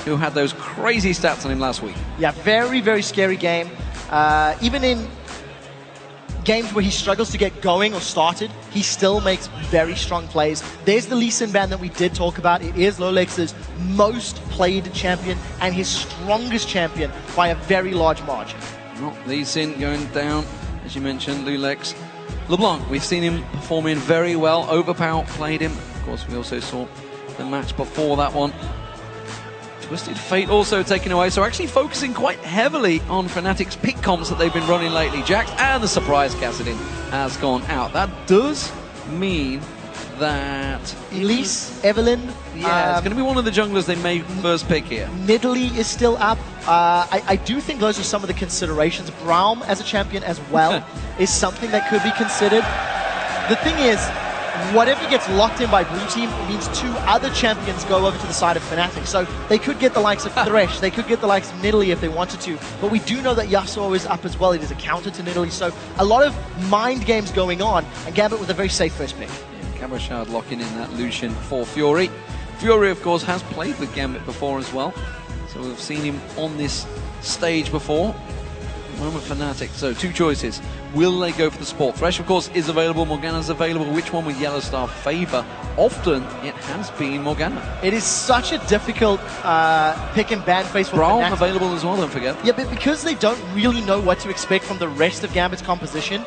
who had those crazy stats on him last week. Yeah, very, very scary game. Even in games where he struggles to get going or started, he still makes very strong plays. There's the Lee Sin ban that we did talk about. It is Lolex's most played champion and his strongest champion by a very large margin. Well, Lee Sin going down, as you mentioned, Lulex. LeBlanc, we've seen him performing very well. Overpower played him. Of course, we also saw the match before that one. Twisted Fate also taken away, so actually focusing quite heavily on Fnatic's pick comps that they've been running lately. Jax and the surprise Kassadin has gone out. That does mean that Elise, Evelyn, yeah, it's going to be one of the junglers they may first pick here. Nidalee is still up. I do think those are some of the considerations. Braum as a champion as well is something that could be considered. The thing is, whatever gets locked in by blue team means two other champions go over to the side of Fnatic. So they could get the likes of Thresh, they could get the likes of Nidalee if they wanted to. But we do know that Yasuo is up as well. It is a counter to Nidalee. So a lot of mind games going on, and Gambit with a very safe first pick. Yeah, Cabochard locking in that Lucian for Fury. Fury, of course, has played with Gambit before as well. So we've seen him on this stage before. Moment Fnatic. So two choices. Will they go for the support? Thresh, of course, is available. Morgana's available. Which one will Yellow Star favor? Often it has been Morgana. It is such a difficult pick and ban phase for Braum Fnatic. available as well, don't forget. Yeah, but because they don't really know what to expect from the rest of Gambit's composition,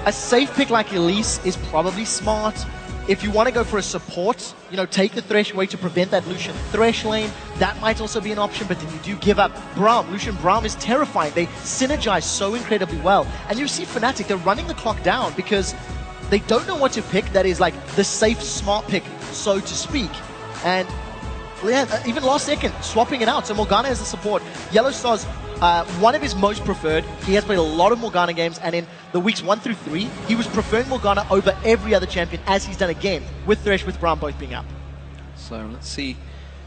a safe pick like Elise is probably smart. If you want to go for a support, you know, take the Thresh away to prevent that Lucian Thresh lane. That might also be an option, but then you do give up Braum. Lucian Braum is terrifying. They synergize so incredibly well. And you see Fnatic, they're running the clock down because they don't know what to pick that is like the safe, smart pick, so to speak. And yeah, even last second, swapping it out. So Morgana as a support. Yellow Star's one of his most preferred. He has played a lot of Morgana games, and in the weeks 1 through 3, he was preferring Morgana over every other champion, as he's done again, with Thresh, with Braum both being up. So let's see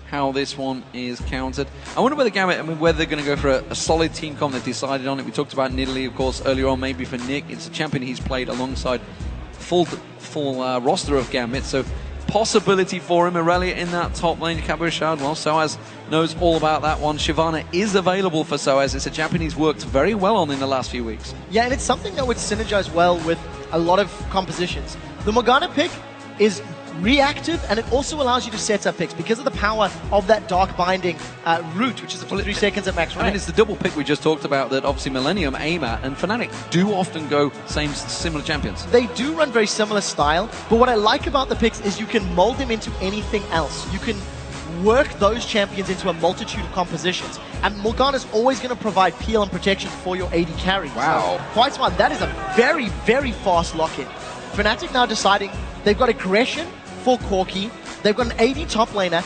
how this one is countered. I wonder whether Gambit, whether they're going to go for a solid team comp. They've decided on it. We talked about Nidalee, of course, earlier on, maybe for Nick. It's a champion he's played alongside full roster of Gambit, so possibility for him. Aurelia in that top lane. Cabochard, well, Soaz knows all about that one. Shyvana is available for Soaz. It's a champion he's worked very well on in the last few weeks. Yeah, and it's something that would synergize well with a lot of compositions. The Morgana pick is reactive, and it also allows you to set up picks because of the power of that Dark Binding route, which is 3 seconds at max range. I mean, it's the double pick we just talked about that obviously Millennium aim at, and Fnatic do often go similar champions. They do run very similar style, but what I like about the picks is you can mold them into anything else. You can work those champions into a multitude of compositions, and Morgana's always going to provide peel and protection for your AD carry. Wow. So, quite smart. That is a very, very fast lock-in. Fnatic now deciding they've got aggression for Corki, they've got an AD top laner,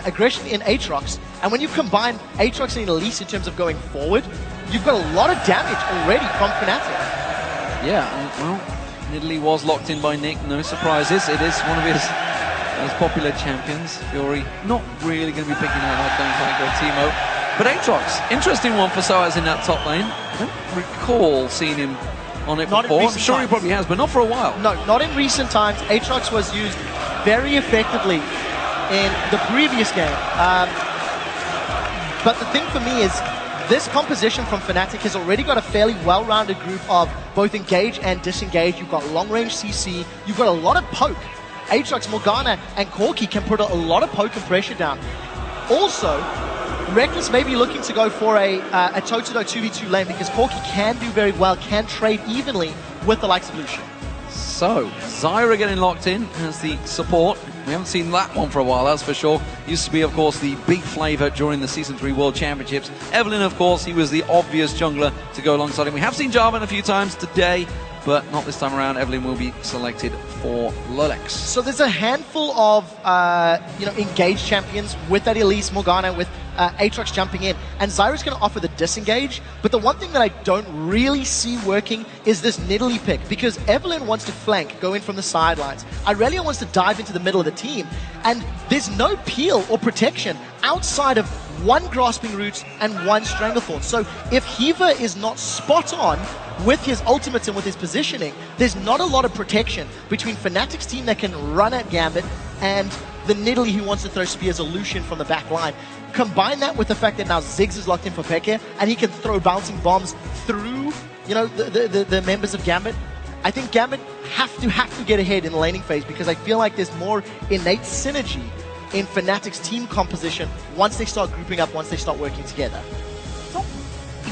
aggression in Aatrox, and when you combine Aatrox and Elise in terms of going forward, you've got a lot of damage already from Fnatic. Yeah, well, Nidalee was locked in by Nick, no surprises. It is one of his most popular champions. Fury not really going to be picking out that, don't think, or Teemo. But Aatrox, interesting one for Soaz in that top lane. I don't recall seeing him on it before. I'm sure he probably has, but not for a while. No, not in recent times. Aatrox was used very effectively in the previous game. But the thing for me is, this composition from Fnatic has already got a fairly well-rounded group of both engage and disengage. You've got long-range CC. You've got a lot of poke. Aatrox, Morgana, and Corki can put a lot of poke and pressure down. Also, Reckless may be looking to go for a toe-to-toe 2v2 lane because Corki can do very well, can trade evenly with the likes of Lucian. So, Zyra getting locked in as the support. We haven't seen that one for a while, that's for sure. Used to be, of course, the big flavour during the Season 3 World Championships. Evelyn, of course, he was the obvious jungler to go alongside him. We have seen Jarvan a few times today, but not this time around. Evelyn will be selected for Lolix. So there's a handful of engaged champions with that Elise, Morgana, with Aatrox jumping in, and Zyra's going to offer the disengage, but the one thing that I don't really see working is this Nidalee pick, because Evelyn wants to flank, go in from the sidelines. Irelia wants to dive into the middle of the team, and there's no peel or protection outside of one Grasping Roots and one Stranglethorn. So if Hiva is not spot on with his ultimates and with his positioning, there's not a lot of protection between Fnatic's team that can run at Gambit and the Nidalee who wants to throw spears, a Lucian from the back line. Combine that with the fact that now Ziggs is locked in for Peke, and he can throw bouncing bombs through, you know, the members of Gambit. I think Gambit have to get ahead in the laning phase, because I feel like there's more innate synergy in Fnatic's team composition once they start grouping up, once they start working together. Not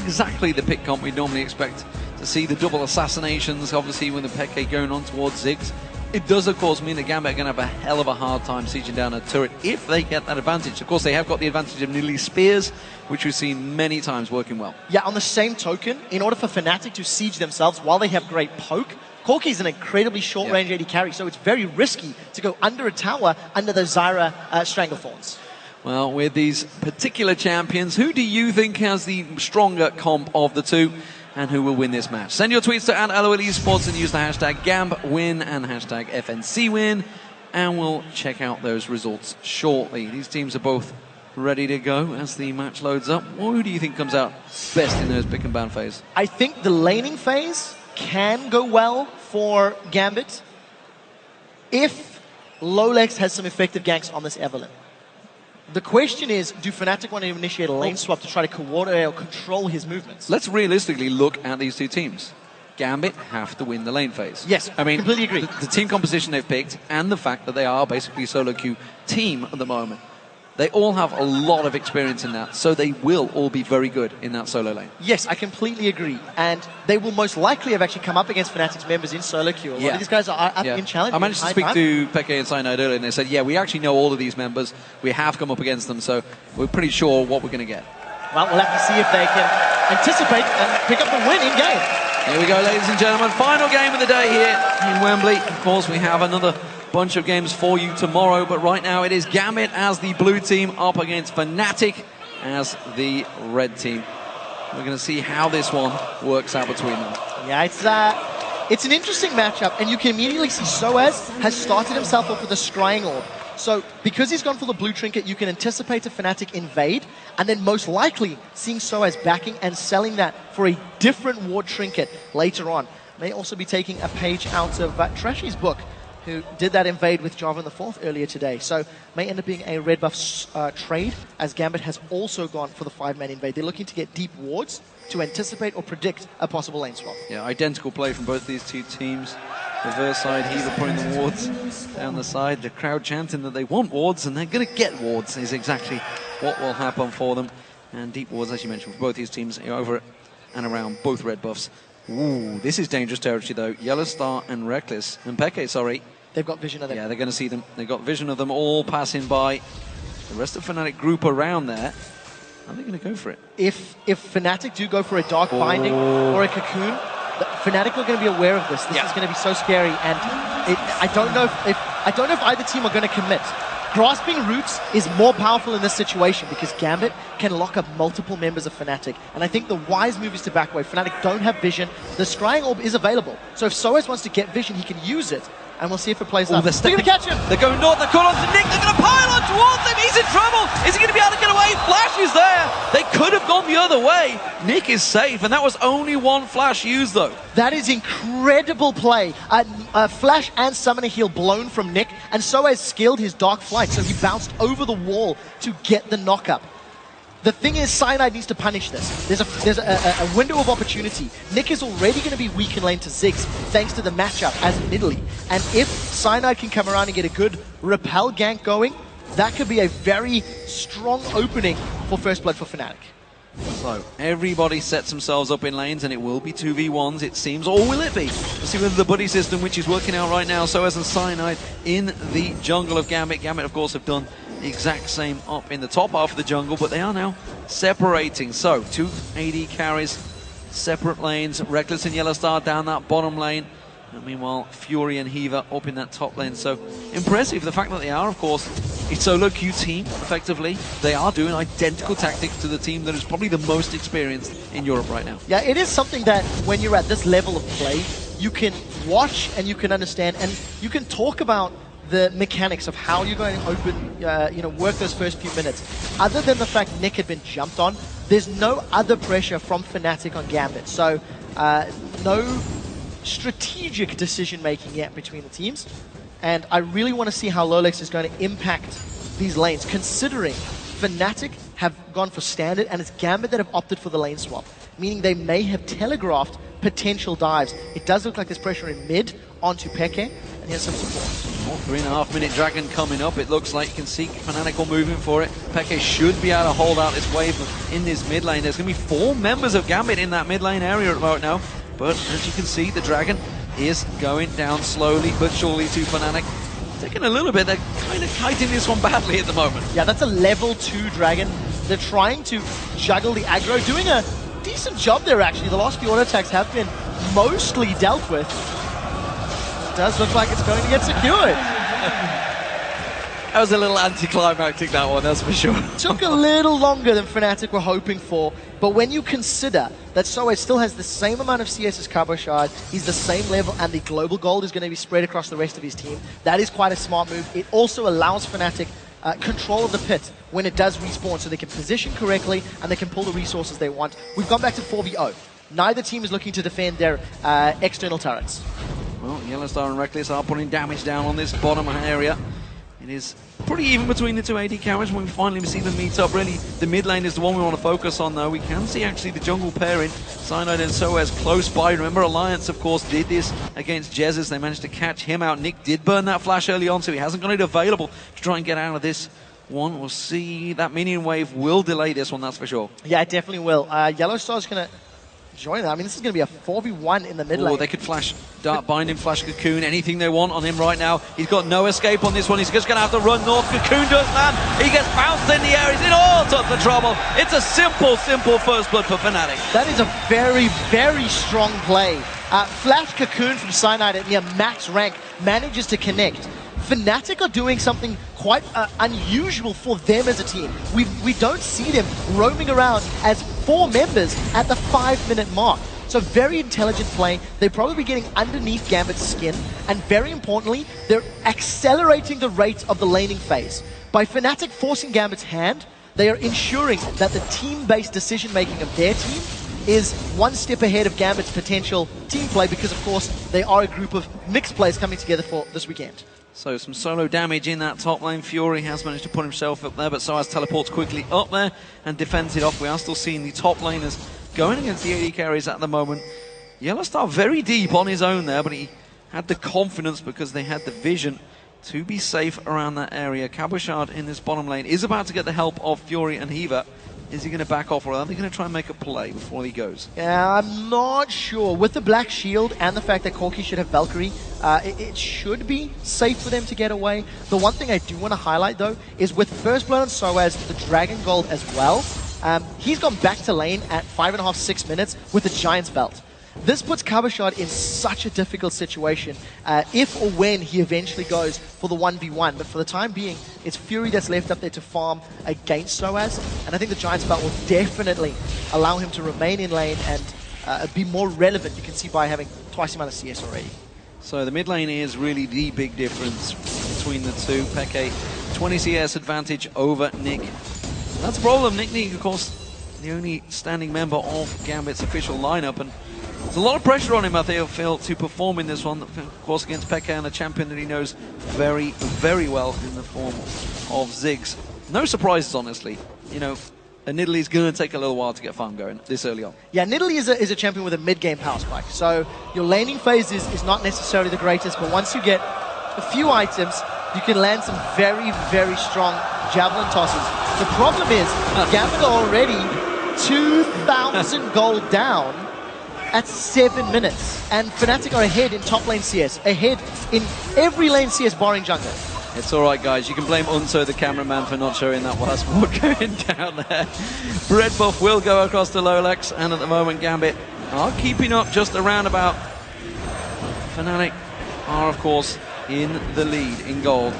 exactly the pick comp we normally expect to see. The double assassinations, obviously, with the Peke going on towards Ziggs. It does, of course, mean that Gambit are going to have a hell of a hard time sieging down a turret if they get that advantage. Of course, they have got the advantage of Nidalee's spears, which we've seen many times working well. Yeah, on the same token, in order for Fnatic to siege themselves while they have great poke, Corki is an incredibly short-range AD carry, so it's very risky to go under a tower under those Zyra Stranglethorns. Well, with these particular champions, who do you think has the stronger comp of the two? And who will win this match? Send your tweets to @LOLesports and use the hashtag GAMBWin and hashtag FNCWin, and we'll check out those results shortly. These teams are both ready to go as the match loads up. Well, who do you think comes out best in those pick and ban phase? I think the laning phase can go well for Gambit if Lolex has some effective ganks on this Evelynn. The question is, do Fnatic want to initiate a lane swap to try to coordinate or control his movements? Let's realistically look at these two teams. Gambit have to win the lane phase. Yes, I mean, completely agree. The team composition they've picked and the fact that they are basically a solo queue team at the moment. They all have a lot of experience in that, so they will all be very good in that solo lane. Yes, I completely agree. And they will most likely have actually come up against Fnatic's members in solo queue. A lot of these guys are up in challenge. I managed to speak to Peke and Cyanide earlier, and they said, yeah, we actually know all of these members. We have come up against them, so we're pretty sure what we're going to get. Well, we'll have to see if they can anticipate and pick up the win in game. Here we go, ladies and gentlemen. Final game of the day here in Wembley. Of course, we have another bunch of games for you tomorrow, but right now it is Gambit as the blue team up against Fnatic as the red team. We're going to see how this one works out between them. Yeah, it's an interesting matchup, and you can immediately see Soaz has started himself off with a Scrying Orb. So because he's gone for the blue trinket, you can anticipate a Fnatic invade, and then most likely seeing Soaz backing and selling that for a different ward trinket later on. May also be taking a page out of Trashy's book, who did that invade with Java in the 4th earlier today. So may end up being a red buff trade, as Gambit has also gone for the 5-man invade. They're looking to get deep wards to anticipate or predict a possible lane swap. Yeah, identical play from both these two teams. Reverse side, Heaver putting the wards down the side. The crowd chanting that they want wards, and they're going to get wards is exactly what will happen for them. And deep wards, as you mentioned, for both these teams over and around both red buffs. Ooh, this is dangerous territory, though. Yellow Star and Reckless, and Peke, sorry. They've got vision of them. Yeah, they're going to see them. They've got vision of them all passing by. The rest of Fnatic group around there. Are they going to go for it? If Fnatic do go for a Dark Binding or a Cocoon, Fnatic are going to be aware of this. This is going to be so scary, and I don't know if either team are going to commit. Grasping Roots is more powerful in this situation because Gambit can lock up multiple members of Fnatic. And I think the wise move is to back away. Fnatic don't have vision. The Scrying Orb is available. So if Soaz wants to get vision, he can use it. And we'll see if it plays out. They're going to catch him. They're going north. They're calling on to Nick. They're going to pile on towards him. He's in trouble. Is he going to be able to get away? Flash is there. They could have gone the other way. Nick is safe. And that was only one flash used, though. That is incredible play. Flash and Summoner Heal blown from Nick. And Soaz skilled his Dark Flight, so he bounced over the wall to get the knock-up. The thing is, Cyanide needs to punish this. There's a window of opportunity. Nick is already going to be weak in lane to Ziggs, thanks to the matchup as Nidalee. And if Cyanide can come around and get a good repel gank going, that could be a very strong opening for First Blood for Fnatic. So, everybody sets themselves up in lanes, and it will be 2v1s, it seems. Or will it be? Let's see whether the buddy system, which is working out right now, Soaz and Cyanide in the jungle of Gambit. Gambit, of course, have done the exact same up in the top half of the jungle, but they are now separating. So, 2 AD carries, separate lanes. Reckless and Yellow Star down that bottom lane. And meanwhile, Fury and Heaver up in that top lane. So, impressive. The fact that they are, of course, a solo queue team, effectively. They are doing identical tactics to the team that is probably the most experienced in Europe right now. Yeah, it is something that when you're at this level of play, you can watch and you can understand and you can talk about the mechanics of how you're going to open, work those first few minutes. Other than the fact Nick had been jumped on, there's no other pressure from Fnatic on Gambit. So, no strategic decision-making yet between the teams. And I really want to see how Lolex is going to impact these lanes, considering Fnatic have gone for standard and it's Gambit that have opted for the lane swap, meaning they may have telegraphed potential dives. It does look like there's pressure in mid onto Peke, and he has some support. 3.5 minute Dragon coming up. It looks like you can see Fnatic all moving for it. Peke should be able to hold out this wave in this mid lane. There's going to be 4 members of Gambit in that mid lane area right now, but as you can see, the Dragon is going down slowly but surely to Fnatic. Taking a little bit, they're kind of kiting this one badly at the moment. Yeah, that's a level 2 Dragon. They're trying to juggle the aggro, doing a decent job there actually. The last few auto attacks have been mostly dealt with. It does look like it's going to get secured. That was a little anticlimactic, that one, that's for sure. Took a little longer than Fnatic were hoping for, but when you consider that Soe still has the same amount of CS as Cabochard, he's the same level, and the global gold is going to be spread across the rest of his team, that is quite a smart move. It also allows Fnatic control of the pit when it does respawn, so they can position correctly and they can pull the resources they want. We've gone back to 4v0. Neither team is looking to defend their external turrets. Well, Yellowstar and Reckless are putting damage down on this bottom area. It is pretty even between the two AD carries when we finally see them meet up. Really, the mid lane is the one we want to focus on, though. We can see actually the jungle pairing, Cyanide and Soaz, close by. Remember, Alliance, of course, did this against Jesus. They managed to catch him out. Nick did burn that flash early on, so he hasn't got it available to try and get out of this one. We'll see. That minion wave will delay this one, that's for sure. Yeah, it definitely will. Yellowstar's going to join that. I mean, this is going to be a 4v1 in the mid lane. They could flash Dark Binding, flash Cocoon, anything they want on him right now. He's got no escape on this one. He's just going to have to run north. Cocoon does land. He gets bounced in the air. He's in all sorts of trouble. It's a simple first blood for Fnatic. That is a very, very strong play. Flash Cocoon from Cyanide at near max rank manages to connect. Fnatic are doing something quite unusual for them as a team. We don't see them roaming around as 4 members at the 5-minute mark. So very intelligent play. They're probably getting underneath Gambit's skin, and very importantly, they're accelerating the rate of the laning phase. By Fnatic forcing Gambit's hand, they are ensuring that the team-based decision-making of their team is one step ahead of Gambit's potential team play, because of course they are a group of mixed players coming together for this weekend. So some solo damage in that top lane. Fury has managed to put himself up there, but Soaz teleports quickly up there and defends it off. We are still seeing the top laners going against the AD carries at the moment. Yellowstar very deep on his own there, but he had the confidence because they had the vision to be safe around that area. Cabochard in this bottom lane is about to get the help of Fury and Hiva. Is he going to back off, or are they going to try and make a play before he goes? Yeah, I'm not sure. With the Black Shield and the fact that Corki should have Valkyrie, it should be safe for them to get away. The one thing I do want to highlight, though, is with First Blood and Soaz, the Dragon Gold as well, he's gone back to lane at 5.5, 6 minutes with the Giant's Belt. This puts Cabochard in such a difficult situation if or when he eventually goes for the 1v1. But for the time being, it's Fury that's left up there to farm against Soaz. And I think the Giant's Belt will definitely allow him to remain in lane and be more relevant. You can see by having twice the amount of CS already. So the mid lane is really the big difference between the two. Peke, 20 CS advantage over Nick. That's a problem. Nick, of course, the only standing member of Gambit's official lineup, and there's a lot of pressure on him, I feel, to perform in this one, of course, against Peke, and a champion that he knows very, very well in the form of Ziggs. No surprises, honestly. You know, Nidalee is going to take a little while to get farm going this early on. Yeah, Nidalee is a champion with a mid-game power spike, so your laning phase is not necessarily the greatest, but once you get a few items, you can land some very, very strong javelin tosses. The problem is, Gambit are already 2,000 gold down at 7 minutes, and Fnatic are ahead in top lane CS, ahead in every lane CS barring jungle. It's alright, guys. You can blame Unso, the cameraman, for not showing that last one going down there. Red buff will go across to Lolex, and at the moment Gambit are keeping up just around about. Fnatic are, of course, in the lead in gold.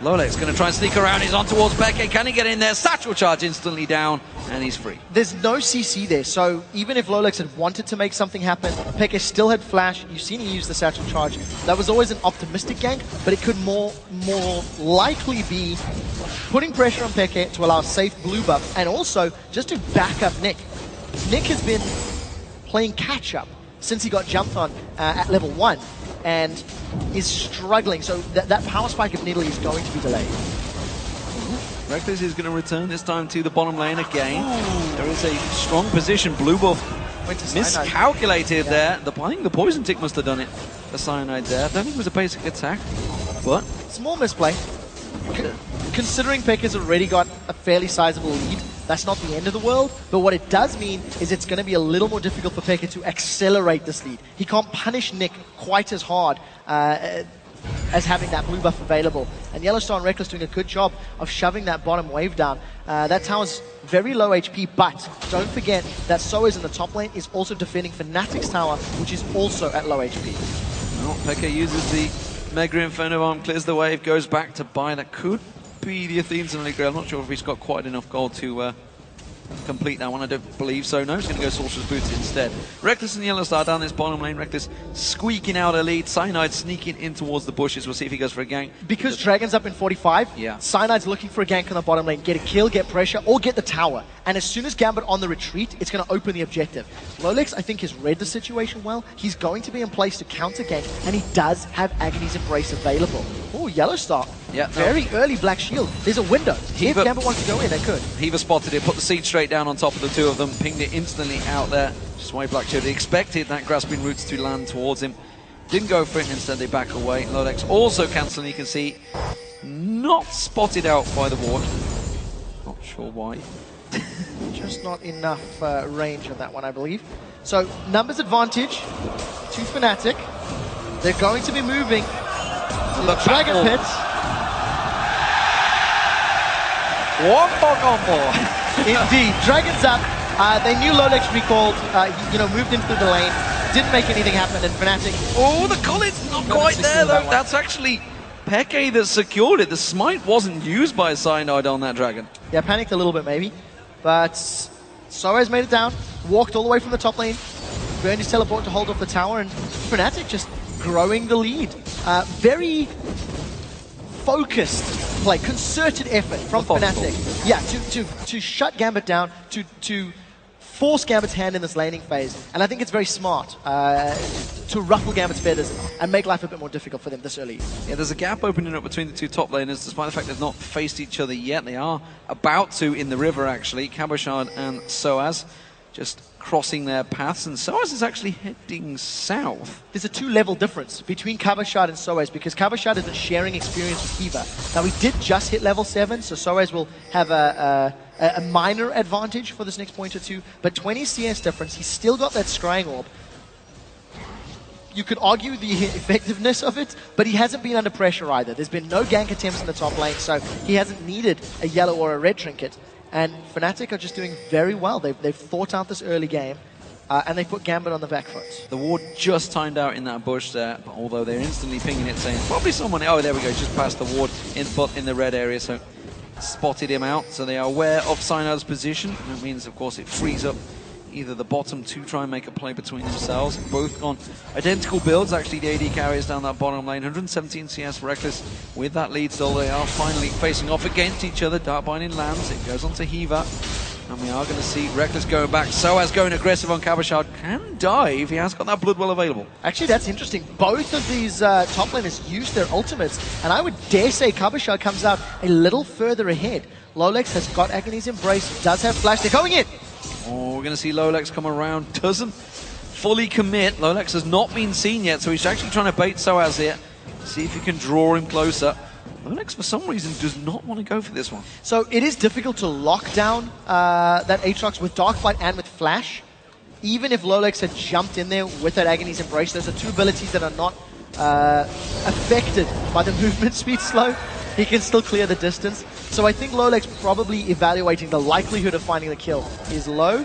Lolex going to try and sneak around. He's on towards Peke. Can he get in there? Satchel charge instantly down, and he's free. There's no CC there, so even if Lolex had wanted to make something happen, Peke still had flash. You've seen he use the satchel charge. That was always an optimistic gank, but it could more likely be putting pressure on Peke to allow a safe blue buff, and also just to back up Nick. Nick has been playing catch-up since he got jumped on at level 1. and is struggling. So that power spike of Nidalee is going to be delayed. Reckless is going to return this time to the bottom lane again. Ooh. There is a strong position. Blue buff miscalculated there. I think the poison tick must have done it. The cyanide there. I don't think it was a basic attack, but small misplay. Considering Pekka's already got a fairly sizable lead, that's not the end of the world, but what it does mean is it's going to be a little more difficult for Pekka to accelerate this lead. He can't punish Nick quite as hard as having that blue buff available. And Yellowstar and Reckless doing a good job of shoving that bottom wave down. That tower's very low HP, but don't forget that Soa's in the top lane is also defending Fnatic's tower, which is also at low HP. Well, Pekka uses the Mega Inferno Arm, clears the wave, goes back to buy. That could be the Athene's Holy Grail. I'm not sure if he's got quite enough gold to complete that one. I don't believe so. No, he's going to go Sorcerer's Boots instead. Reckless and Yellowstar down this bottom lane. Reckless squeaking out a lead. Cyanide sneaking in towards the bushes. We'll see if he goes for a gank. Because Dragon's up in 45, yeah. Cyanide's looking for a gank on the bottom lane. Get a kill, get pressure, or get the tower. And as soon as Gambit on the retreat, it's going to open the objective. Lolex, I think, has read the situation well. He's going to be in place to counter gank, and he does have Agony's Embrace available. Oh, Yellowstar. Yeah, very early Black Shield. There's a window. If Gambit wants to go in, they could. Heaver spotted it, put the seed straight down on top of the two of them, pinged it instantly out there. Just why Black Shield expected that grasping roots to land towards him. Didn't go for it, instead they back away. Lolex also cancelling, you can see, not spotted out by the ward. Not sure why. Just not enough range on that one, I believe. So, numbers advantage to Fnatic. They're going to be moving to the Dragon Pit. Indeed, Dragon's up. They knew Lolex recalled, moved into the lane, didn't make anything happen, and Fnatic... Oh, the Collins not quite there, though. That's actually Peke that secured it. The smite wasn't used by Cyanide on that Dragon. Yeah, panicked a little bit, maybe. But Soa's made it down, walked all the way from the top lane, burned his teleport to hold off the tower, and Fnatic just growing the lead. Very focused play, concerted effort from Fnatic. Yeah, to shut Gambit down, to force Gambit's hand in this laning phase. And I think it's very smart to ruffle Gambit's feathers and make life a bit more difficult for them this early. Yeah, there's a gap opening up between the two top laners, despite the fact they've not faced each other yet. They are about to in the river, actually. Cabochard and Soaz just crossing their paths, and Soaz is actually heading south. There's a 2-level difference between Cabochard and Soaz, because Cabochard isn't sharing experience with Kiva. Now, he did just hit level 7, so Soaz will have a minor advantage for this next point or two, but 20 CS difference. He's still got that Scrying Orb. You could argue the effectiveness of it, but he hasn't been under pressure either. There's been no gank attempts in the top lane, so he hasn't needed a yellow or a red trinket. And Fnatic are just doing very well. They've fought out this early game, and they put Gambit on the back foot. The ward just timed out in that bush there, although they're instantly pinging it, saying probably someone... Oh, there we go, just past the ward in the red area, so spotted him out. So they are aware of Cyanide's position. That means, of course, it frees up either the bottom to try and make a play between themselves. Both on identical builds. Actually, the AD carries down that bottom lane. 117 CS Reckless with that lead still. They are finally facing off against each other. Dark Binding lands. It goes on to Heaver. And we are going to see Reckless going back. Soaz going aggressive on Cabochard. Can dive. He has got that Bloodwell available. Actually, that's interesting. Both of these top laners use their ultimates. And I would dare say Cabochard comes out a little further ahead. Lolex has got Agony's Embrace. Does have Flash. They're going in. Oh, we're going to see Lolex come around. Doesn't fully commit. Lolex has not been seen yet, so he's actually trying to bait Soaz here. See if he can draw him closer. Lolex, for some reason, does not want to go for this one. So it is difficult to lock down that Aatrox with Darkbite and with Flash. Even if Lolex had jumped in there with that Agony's Embrace, those are two abilities that are not affected by the movement speed slow. He can still clear the distance. So I think Lolex probably evaluating the likelihood of finding the kill is low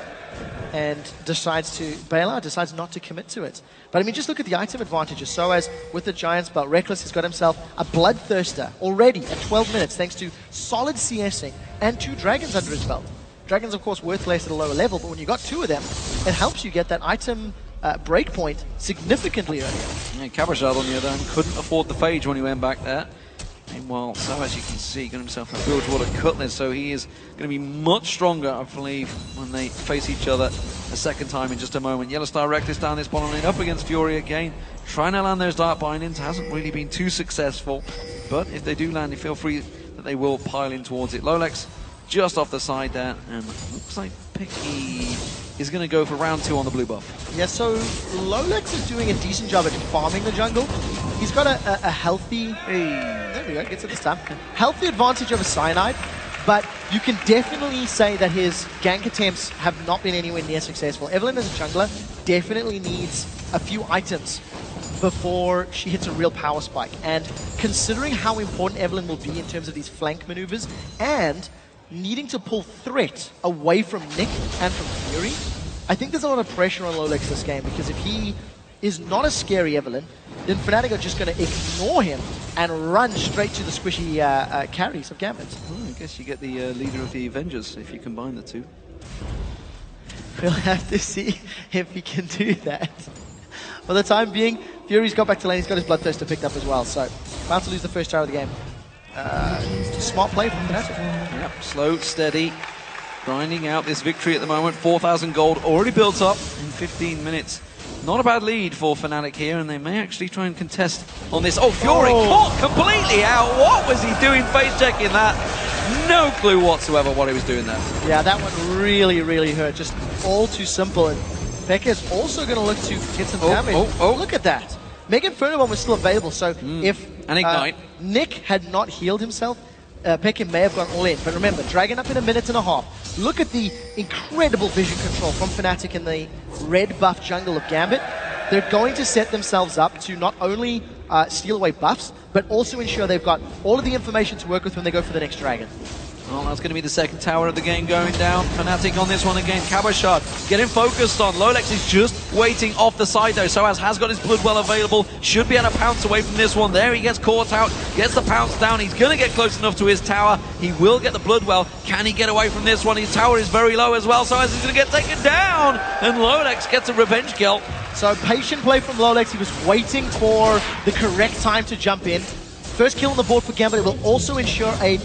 and decides to bail out, decides not to commit to it. But I mean, just look at the item advantages. So as with the Giants belt, Reckless has got himself a Bloodthirster already at 12 minutes thanks to solid CSing and 2 Dragons under his belt. Dragons, of course, worth less at a lower level, but when you got 2 of them, it helps you get that item breakpoint significantly earlier. Yeah, Cabochard, on the other hand, couldn't afford the Phage when he went back there. Meanwhile, so as you can see, got himself a Bilgewater Cutlass, so he is going to be much stronger, I believe, when they face each other a second time in just a moment. Yellowstar Reckless down this bottom lane, up against Fury again, trying to land those dark bindings. Hasn't really been too successful. But if they do land, you feel free that they will pile in towards it. Lolex just off the side there, and looks like Picky is going to go for round 2 on the blue buff. Yeah, so Lolex is doing a decent job at farming the jungle. He's got a healthy... there we go, gets it this time. Healthy advantage over Cyanide, but you can definitely say that his gank attempts have not been anywhere near successful. Evelynn as a jungler definitely needs a few items before she hits a real power spike. And considering how important Evelynn will be in terms of these flank maneuvers and needing to pull threat away from Nick and from Fury, I think there's a lot of pressure on Lolex this game, because if he is not a scary Evelynn, then Fnatic are just going to ignore him and run straight to the squishy carries of Gambit. I guess you get the leader of the Avengers if you combine the two. We'll have to see if he can do that. For the time being, Fury's got back to lane, he's got his Bloodthirster picked up as well, so about to lose the first tower of the game. Smart play from Fnatic. Yep, slow, steady, grinding out this victory at the moment. 4,000 gold already built up in 15 minutes. Not a bad lead for Fnatic here, and they may actually try and contest on this. Oh, Fury caught completely out. What was he doing face checking that? No clue whatsoever what he was doing there. Yeah, that one really, really hurt. Just all too simple. And Becca's also going to look to get some damage. Look at that. Mega Inferno Bomb was still available, so if Nick had not healed himself, Pekka may have gone all in. But remember, Dragon up in a minute and a half. Look at the incredible vision control from Fnatic in the red buff jungle of Gambit. They're going to set themselves up to not only steal away buffs, but also ensure they've got all of the information to work with when they go for the next Dragon. Well, that's going to be the second tower of the game going down. Fnatic on this one again. Cabashard getting focused on. Lolex is just waiting off the side though. Soaz has got his blood well available. Should be able to pounce away from this one. There he gets caught out. Gets the pounce down. He's going to get close enough to his tower. He will get the blood well. Can he get away from this one? His tower is very low as well. Soaz is going to get taken down. And Lolex gets a revenge kill. So patient play from Lolex. He was waiting for the correct time to jump in. First kill on the board for Gambit. It will also ensure a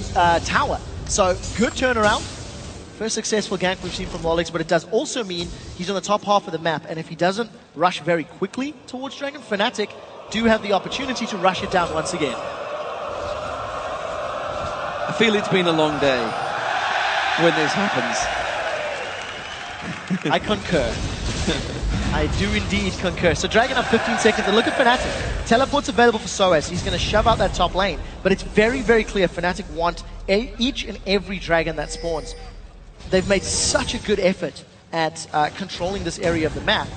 tower. So, good turnaround. First successful gank we've seen from Lolex, but it does also mean he's on the top half of the map, and if he doesn't rush very quickly towards Dragon, Fnatic do have the opportunity to rush it down once again. I feel it's been a long day when this happens. I concur. I do indeed concur. So Dragon up 15 seconds, and look at Fnatic. Teleport's available for Soaz. He's going to shove out that top lane, but it's very, very clear Fnatic want each and every Dragon that spawns. They've made such a good effort at controlling this area of the map,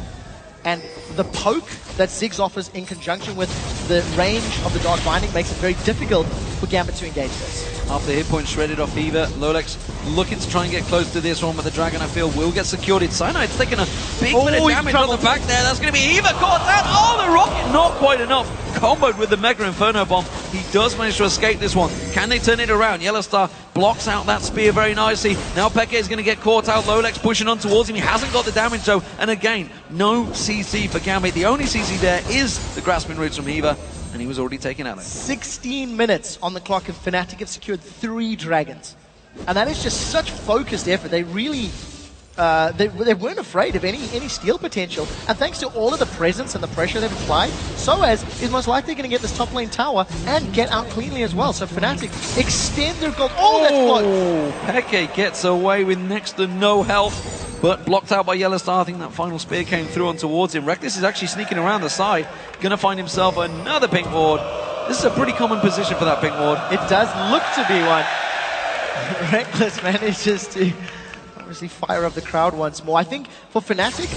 and the poke that Ziggs offers in conjunction with the range of the Dark Binding makes it very difficult for Gambit to engage this. After hit point shredded off Eva, Lolex looking to try and get close to this one, but the Dragon, I feel, will get secured. It's Cyanide's taking a big bit of damage on the back there. That's going to be Eva caught out. Oh, the rocket, not quite enough. Comboed with the Mega Inferno Bomb. He does manage to escape this one. Can they turn it around? Yellowstar blocks out that spear very nicely. Now Peke is going to get caught out. Lolex pushing on towards him. He hasn't got the damage though. And again, no CC for Gambit. The only CC there is the grasping roots from Eva, and he was already taken out. 16 minutes on the clock, and Fnatic have secured 3 Dragons. And that is just such focused effort. They really, they weren't afraid of any steal potential. And thanks to all of the presence and the pressure they've applied, Soaz is most likely going to get this top lane tower and get out cleanly as well. So Fnatic extend their gold. Oh, that's blocked. Peke gets away with next to no health, but blocked out by Yellowstar. I think that final spear came through on towards him. Reckless is actually sneaking around the side, going to find himself another pink ward. This is a pretty common position for that pink ward. It does look to be one. Reckless manages to obviously fire up the crowd once more. I think for Fnatic,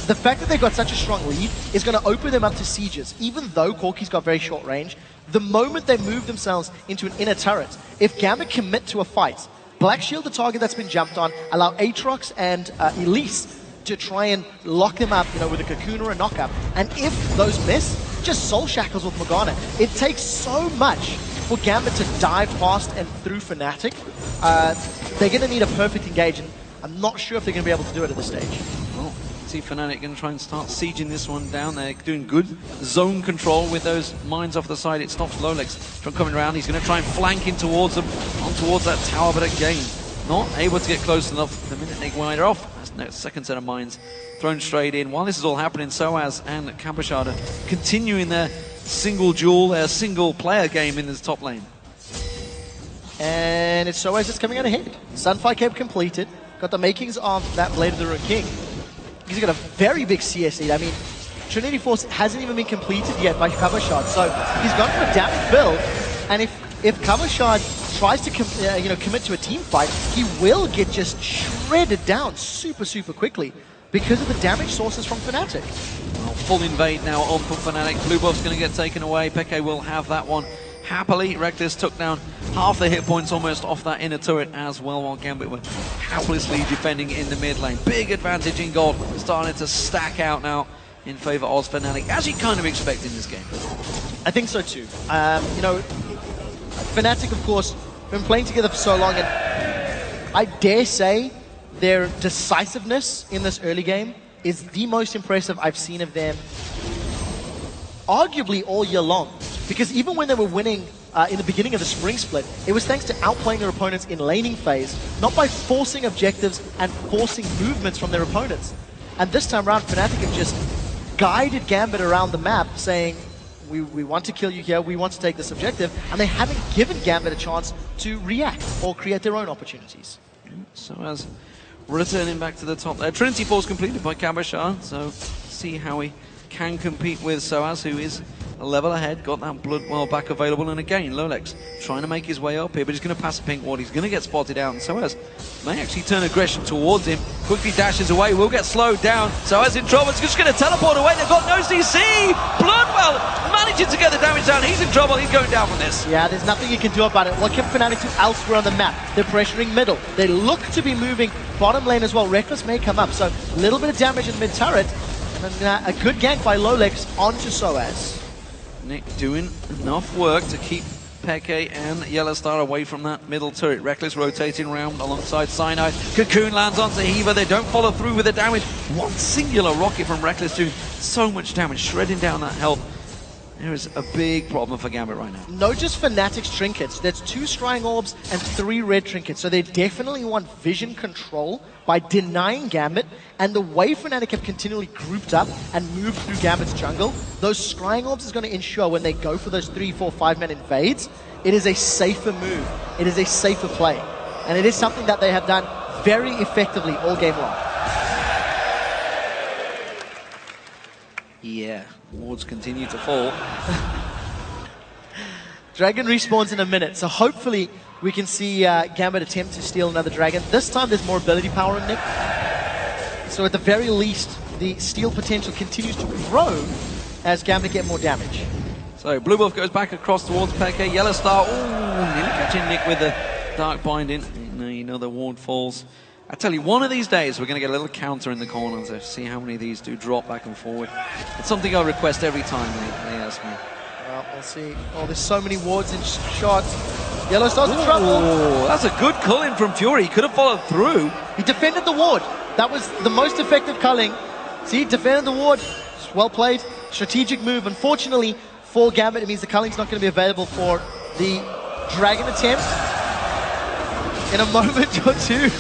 the fact that they've got such a strong lead is going to open them up to sieges. Even though Corki's got very short range, the moment they move themselves into an inner turret, if Gambit commit to a fight, Black Shield the target that's been jumped on, allow Aatrox and Elise to try and lock them up, with a cocoon or a knockup. And if those miss, just Soul Shackles with Morgana. It takes so much for Gambit to dive past and through Fnatic. They're going to need a perfect engage, and I'm not sure if they're going to be able to do it at this stage. Well, see Fnatic going to try and start sieging this one down. They're doing good zone control with those mines off the side. It stops Lolex from coming around. He's going to try and flank in towards them, on towards that tower, but again, not able to get close enough the minute they wind off. That's next second set of mines thrown straight in. While this is all happening, Soaz and Kabashad are continuing their single duel, their single player game in this top lane. And it's Soaz that's coming out ahead. Sunfire Cape completed. Got the makings of that Blade of the Ruined King. He's got a very big CS lead. I mean, Trinity Force hasn't even been completed yet by Kabashad, so he's gone for a damage build. And if Kabashad tries to commit to a team fight, he will get just shredded down super quickly because of the damage sources from Fnatic. Well, full invade now on for Fnatic. Blue buff's going to get taken away. Peke will have that one happily. Reckless took down half the hit points almost off that inner turret as well, while Gambit were haplessly defending in the mid lane. Big advantage in gold, starting to stack out now in favor of Fnatic, as you kind of expect in this game. I think so too. You know, Fnatic, of course, been playing together for so long, and I dare say their decisiveness in this early game is the most impressive I've seen of them arguably all year long. Because even when they were winning in the beginning of the spring split, it was thanks to outplaying their opponents in laning phase, not by forcing objectives and forcing movements from their opponents. And this time around, Fnatic have just guided Gambit around the map, saying, we want to kill you here, we want to take this objective, and they haven't given Gambit a chance to react or create their own opportunities. So as returning back to the top there, Trinity Force completed by Kabashad, so see how he can compete with Soaz, who is a level ahead, got that blood well back available, and again, Lolex trying to make his way up here, but he's going to pass a pink ward, he's going to get spotted out, and Soaz may actually turn aggression towards him, quickly dashes away, will get slowed down, Soaz in trouble, it's just going to teleport away, they've got no CC, Bloodwell managing to get the damage down, he's in trouble, he's going down from this. Yeah, there's nothing you can do about it. What can Fnatic do elsewhere on the map? They're pressuring middle, they look to be moving bottom lane as well, Reckless may come up, so a little bit of damage in mid turret, and a good gank by Lolex onto Soaz. Nick doing enough work to keep Peke and Yellowstar away from that middle turret. Reckless rotating around alongside Cyanide. Cocoon lands onto Hiva. They don't follow through with the damage. One singular rocket from Reckless doing so much damage, shredding down that health. There is a big problem for Gambit right now. Not just Fnatic's trinkets. There's 2 Scrying Orbs and 3 red trinkets. So they definitely want vision control by denying Gambit. And the way Fnatic have continually grouped up and moved through Gambit's jungle, those Scrying Orbs is going to ensure when they go for those 3, 4, 5-man invades, it is a safer move. It is a safer play. And it is something that they have done very effectively all game long. Yeah, wards continue to fall. Dragon respawns in a minute, so hopefully we can see Gambit attempt to steal another dragon. This time there's more ability power in Nick. So at the very least, the steal potential continues to grow as Gambit get more damage. So Blue Buff goes back across towards Peke. Yellowstar, ooh, nearly catching Nick with the Dark Binding. You know the ward falls. I tell you, one of these days we're going to get a little counter in the corner to see how many of these do drop back and forward. It's something I request every time they ask me. Well, we'll see. Oh, there's so many wards and shots. Yellowstar's in trouble. Oh, that's a good culling from Fury. He could have followed through. He defended the ward. That was the most effective culling. See, defended the ward. Well played. Strategic move. Unfortunately for Gambit, it means the culling's not going to be available for the dragon attempt in a moment or two.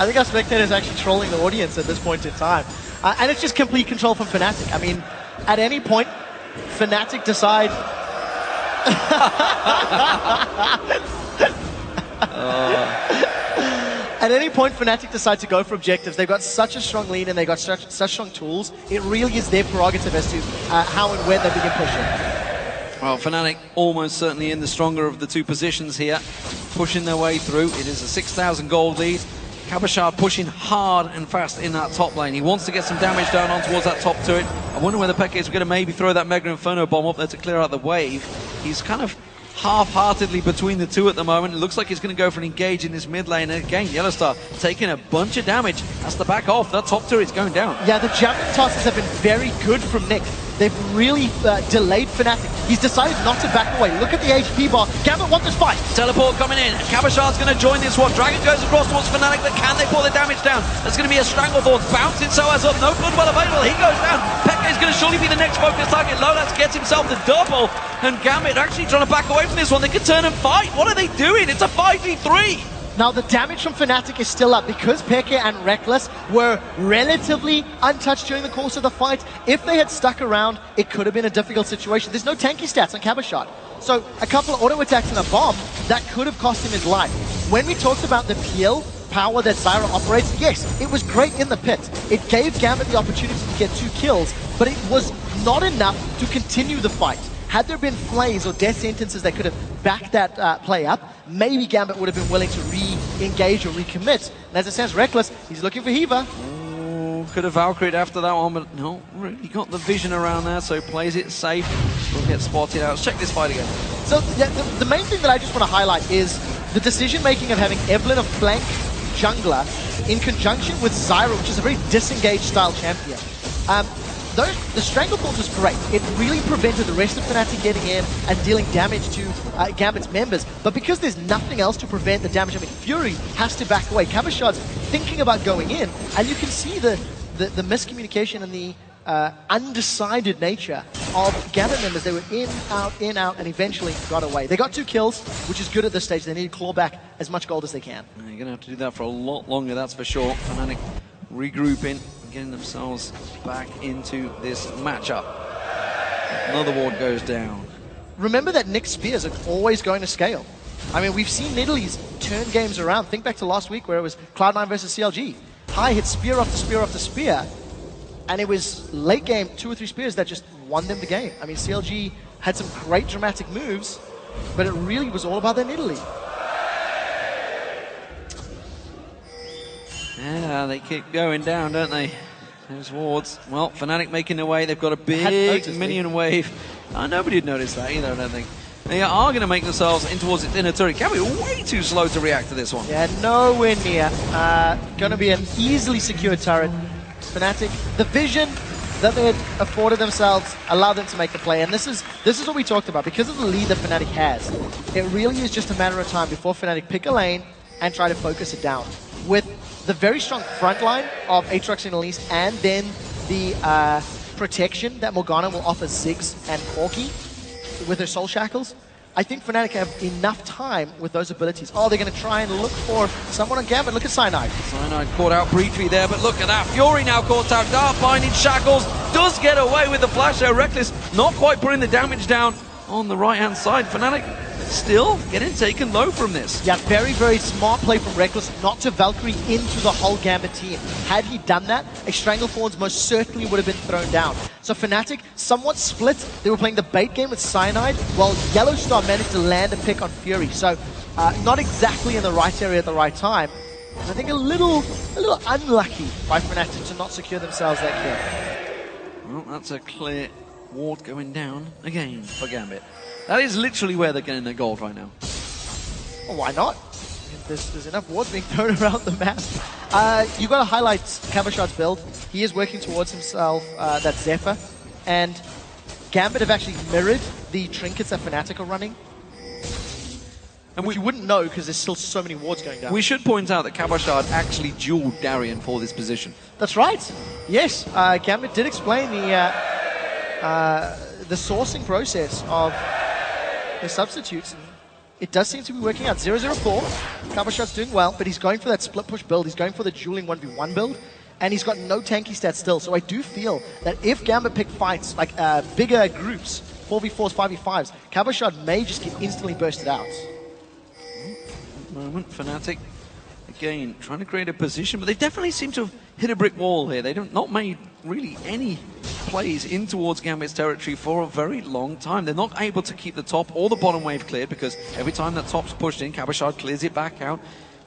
I think our spectators are actually trolling the audience at this point in time. And it's just complete control from Fnatic. I mean, at any point, Fnatic decide... At any point, Fnatic decide to go for objectives. They've got such a strong lead and they've got such strong tools. It really is their prerogative as to how and where they begin pushing. Well, Fnatic almost certainly in the stronger of the 2 positions here, pushing their way through. It is a 6,000 gold lead. Kabashad pushing hard and fast in that top lane. He wants to get some damage down on towards that top turret. I wonder whether Peke is going to maybe throw that Mega Inferno bomb up there to clear out the wave. He's kind of half-heartedly between the 2 at the moment. It looks like he's going to go for an engage in this mid lane. And again, Yellowstar taking a bunch of damage. Has to back off. That top turret's going down. Yeah, the jumping tosses have been very good from Nick. They've really delayed Fnatic. He's decided not to back away. Look at the HP bar. Gambit want this fight. Teleport coming in. Kabashad's going to join this one. Dragon goes across towards Fnatic, but can they pull the damage down? There's going to be a Stranglethorn. Bouncing Soaz up. No blood well available. He goes down. Peke is going to surely be the next focus target. Lolas gets himself the double. And Gambit actually trying to back away from this one. They could turn and fight. What are they doing? It's a 5v3. Now the damage from Fnatic is still up because Peke and Reckless were relatively untouched during the course of the fight. If they had stuck around, it could have been a difficult situation. There's no tanky stats on Cabashot. So a couple of auto attacks and a bomb, that could have cost him his life. When we talked about the peel power that Zyra operates, yes, it was great in the pit. It gave Gambit the opportunity to get 2 kills, but it was not enough to continue the fight. Had there been flays or death sentences that could have backed that play up, maybe Gambit would have been willing to re-engage or recommit. And as it stands, Reckless, he's looking for Hiva. Oh, could have Valkyried after that one, but no, really got the vision around there, so plays it safe. Will get spotted out. Let's check this fight again. So yeah, the main thing that I just want to highlight is the decision-making of having Evelyn, a flank jungler, in conjunction with Zyra, which is a very disengaged style champion. The Strangleforce was great. It really prevented the rest of Fnatic getting in and dealing damage to Gambit's members. But because there's nothing else to prevent the damage, I mean, Fury has to back away. Cabashot's thinking about going in, and you can see the miscommunication and the undecided nature of Gambit members. They were in, out, and eventually got away. They got 2 kills, which is good at this stage. They need to claw back as much gold as they can. You're going to have to do that for a lot longer, that's for sure. Fnatic regrouping, getting themselves back into this matchup. Another ward goes down. Remember that Nick's spears are always going to scale. I mean, we've seen Nidalee's turn games around. Think back to last week where it was Cloud9 versus CLG. Hai hit spear after spear after spear, and it was late game 2 or 3 spears that just won them the game. I mean, CLG had some great dramatic moves, but it really was all about their Nidalee. Yeah, they keep going down, don't they? Those wards. Well, Fnatic making their way. They've got a big minion wave. Nobody had noticed that either, I don't think. They are going to make themselves in towards its inner turret. Gambit way too slow to react to this one. Yeah, nowhere near. Going to be an easily secured turret. Fnatic, the vision that they had afforded themselves allowed them to make the play. And this is what we talked about. Because of the lead that Fnatic has, it really is just a matter of time before Fnatic pick a lane and try to focus it down. With the very strong front line of Aatrox and Elise, and then the protection that Morgana will offer Ziggs and Corki with her Soul Shackles, I think Fnatic have enough time with those abilities. Oh, they're going to try and look for someone on Gambit. Look at Cyanide. Cyanide caught out briefly there, but look at that. Fury now caught out. Dark binding Shackles does get away with the flash there. Reckless not quite putting the damage down on the right-hand side. Fnatic still getting taken low from this. Yeah, very, very smart play from Reckless not to Valkyrie into the whole Gambit team. Had he done that, a Stranglethorns most certainly would have been thrown down. So Fnatic, somewhat split. They were playing the bait game with Cyanide, while Yellowstar managed to land a pick on Fury. So not exactly in the right area at the right time. And I think a little unlucky by Fnatic to not secure themselves that kill. Well, that's a clear ward going down again for Gambit. That is literally where they're getting their gold right now. Well, why not? There's enough wards being thrown around the map. You've got to highlight Cabashot's build. He is working towards himself, that Zephyr. And Gambit have actually mirrored the trinkets that Fnatic are running. And which you wouldn't know because there's still so many wards going down. We should point out that Cabashot actually dueled Darien for this position. That's right. Yes, Gambit did explain the sourcing process of the substitutes. It does seem to be working out. 0-0-4. Cabashot's doing well, but he's going for that split push build. He's going for the dueling 1v1 build, and he's got no tanky stats still. So I do feel that if Gambit pick fights, like bigger groups, 4v4s, 5v5s, Cabashot may just get instantly bursted out. At the moment, Fnatic, again, trying to create a position, but they definitely seem to have hit a brick wall here. They've not made really any plays in towards Gambit's territory for a very long time. They're not able to keep the top or the bottom wave cleared because every time that top's pushed in, Cabashot clears it back out.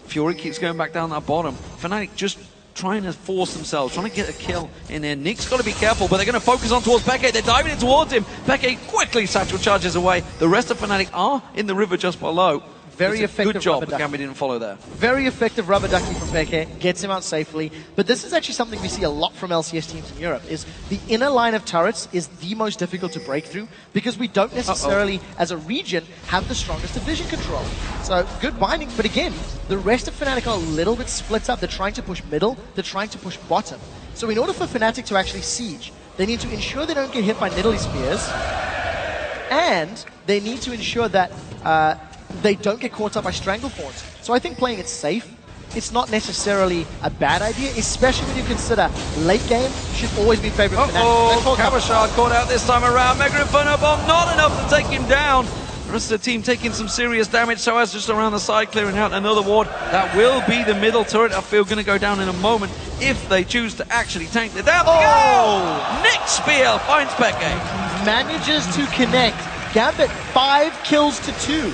Fury keeps going back down that bottom. Fnatic just trying to force themselves, trying to get a kill in there. Nick's got to be careful, but they're going to focus on towards Peke. They're diving in towards him. Peke quickly satchel charges away. The rest of Fnatic are in the river just below. Very effective. Good job, but Gambit didn't follow there. Very effective rubber ducky from Peke, gets him out safely. But this is actually something we see a lot from LCS teams in Europe, is the inner line of turrets is the most difficult to break through because we don't necessarily, as a region, have the strongest division control. So, good binding, but again, the rest of Fnatic are a little bit split up. They're trying to push middle, they're trying to push bottom. So in order for Fnatic to actually siege, they need to ensure they don't get hit by Nidalee spears, and they need to ensure that they don't get caught up by Stranglethorns. So I think playing it safe, it's not necessarily a bad idea, especially when you consider late game should always be favored for Fnatic. Kabashard caught out this time around. Mega Inferno Bomb, not enough to take him down. The rest of the team taking some serious damage. SOAS just around the side, clearing out another ward. That will be the middle turret, I feel, going to go down in a moment if they choose to actually tank the down. Oh! Nick Spear finds Peke. Manages to connect. Gambit 5 kills to 2.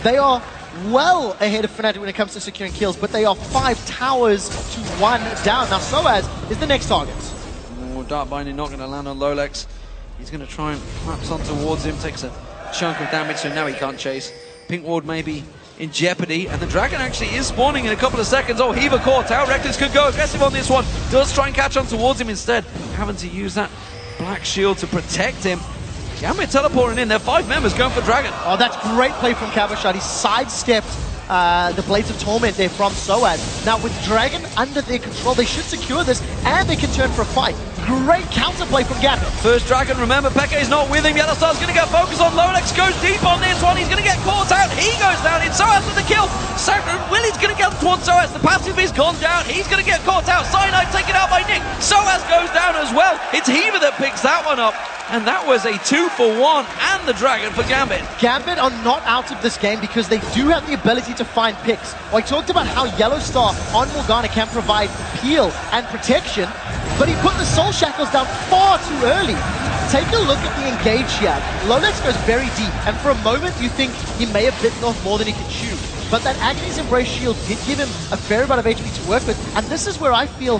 They are well ahead of Fnatic when it comes to securing kills, but they are 5 towers to 1 down. Now SOAS is the next target. Oh, Dark Binding not going to land on Lolex. He's going to try and collapse on towards him, takes a chunk of damage, so now he can't chase. Pink ward may be in jeopardy, and the dragon actually is spawning in a couple of seconds. Oh, Heaver caught out. Reckless could go aggressive on this one. Does try and catch on towards him instead, having to use that black shield to protect him. Gambit teleporting in. There are 5 members going for Dragon. Oh, that's great play from Kabashard. He sidestepped the Blades of Torment there from SOAS. Now with Dragon under their control, they should secure this, and they can turn for a fight. Great counterplay from Gambit. First Dragon, remember, Peke is not with him. Yellowstar's going to get focused on Lolex, goes deep on this one. He's going to get caught out. He goes down. It's SOAS with the kill. Willie's going to get towards SOAS. The passive is gone down. He's going to get caught out. Cyanide taken out by Nick. SOAS goes down as well. It's Heaver that picks that one up. And that was a 2-for-1 and the Dragon for Gambit. Gambit are not out of this game because they do have the ability to find picks. I talked about how Yellowstar on Morgana can provide appeal and protection, but he put the Soul Shackles down far too early. Take a look at the engage here. Lolex goes very deep, and for a moment you think he may have bitten off more than he could chew. But that Agnes Embrace shield did give him a fair amount of HP to work with, and this is where I feel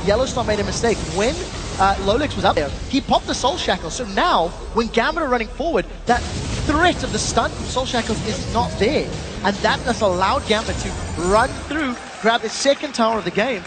Yellowstar made a mistake. When Lolex was up there, he popped the Soul Shackles, so now when Gambit are running forward, that threat of the stun from Soul Shackles is not there, and that has allowed Gambit to run through, grab the second tower of the game,